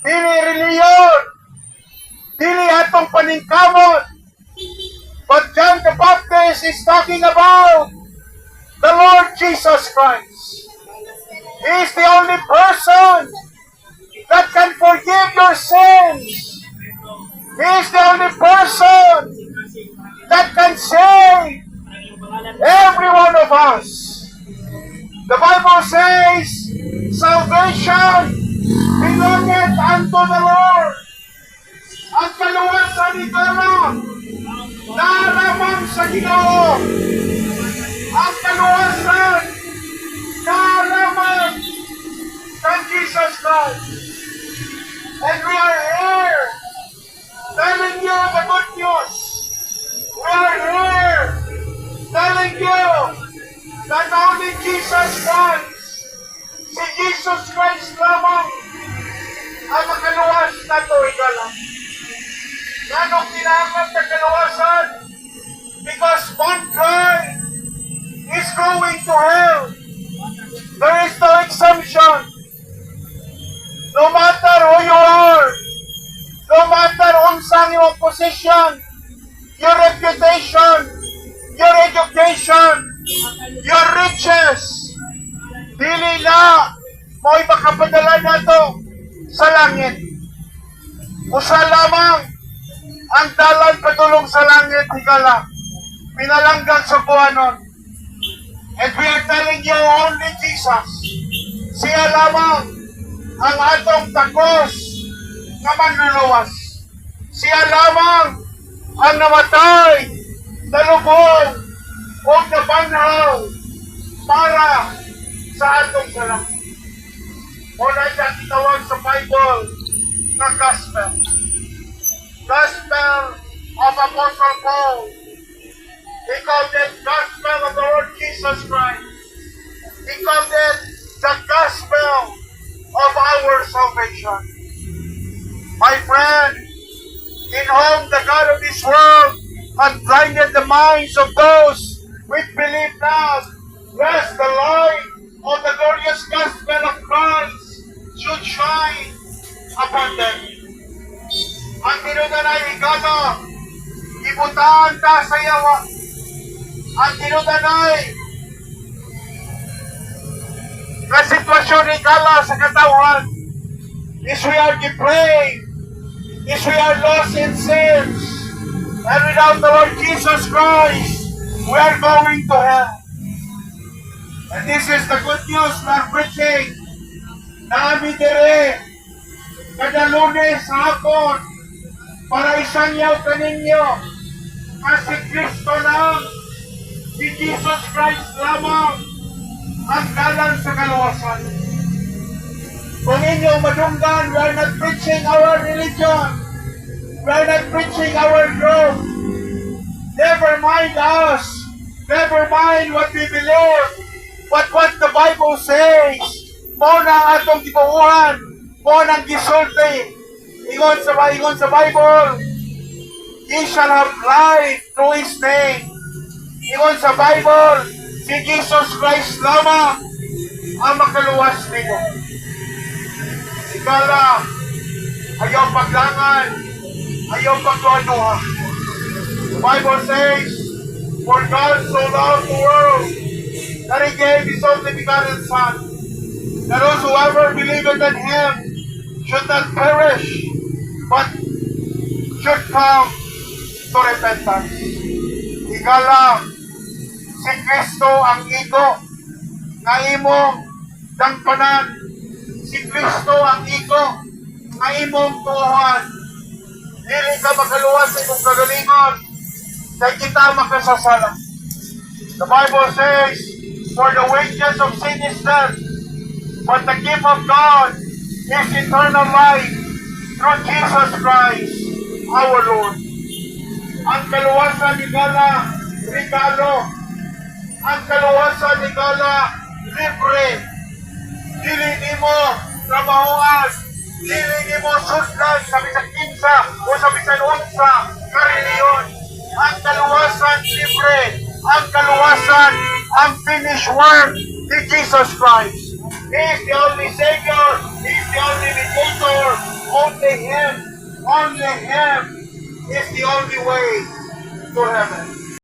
dili reliyon, dili atong paningkamot. But John the Baptist is talking about the Lord Jesus Christ. He is the only person that can forgive your sins. He is the only person that can save every one of us. The Bible says, salvation belongeth unto the Lord. Ang kaluwasan ni Kara, naramang sa Ginoo. Ang kaluwasan, naramang sa Jesus Christ. And we are here telling you the good news. We are here telling you that only Jesus Christ, si Jesus Christ lamang, ang makaluwas na ito, ikaw. Anong kailangan na kaluwasan? Because mankind is going to hell. There is no exemption. No matter who you are, no matter unsang iyong position, your reputation, your education, your riches, dili na mo'y makapadala na ito sa langit. Usa lamang ang dalan padulong sa langit, higala, pinalanggan sa buhanon. And we are telling you, only Jesus, siya lamang ang atong takos na manluluwas. Siya lamang ang namatay, nalubog, o nabanhaw para sa atong salam. Muna siya kitawag sa Bible na gospel. Gospel of Apostle Paul. He called it gospel of the Lord Jesus Christ. He called it the gospel of our salvation. My friend, in whom the God of this world had blinded the minds of those which believe not, lest the light of the glorious gospel of Christ should shine upon them. Ang tinudanay higala, ibutaan ta sa yawa. Ang tinudanay na sitwasyon higala sa katawan is we are depraved, is we are lost in sins, and without the Lord Jesus Christ, we are going to hell. And this is the good news na preaching na amin dire kada Lunes sa hapon para isangyaw kaninyo na si Kristo lang, si Jesus Christ lamang ang dalan sa kaluwasan. Kung inyong madunggan, we are not preaching our religion, we are not preaching our group. Never mind us, never mind what we believe, but what the Bible says. Mo na atong gibuuhan, mo nang gisulti. Ingon sa Bible, ye shall have life through His name. Ingon sa Bible, si Jesus Christ lamang ang makaluwas nimo. Sigala, ayaw paglangan, ayaw pagkuanuha. The Bible says, for God so loved the world that He gave His only begotten Son, that whosoever believeth in Him should not perish, but should come to repentance. Higala, si Kristo ang iko nga imong dangpanan. Si Kristo ang iko nga imong tuuhan. Dili ka makaluwas sa imong kagalingon, kay kita makasasala. The Bible says, for the wages of sin is death, but the gift of God is eternal life through Jesus Christ, our Lord. Ang kaluwasan ni Gala, regalo. Ang kaluwasan ni Gala, libre. Dili nimo trabahoan, dili nimo sundan sa bisan kinsa o sa bisan unsa nga reliyon. Ang kaluwasan libre. Ang kaluwasan, ang finished work ni Jesus Christ. He is the only Savior. He is the only mediator who only Him is the only way to heaven.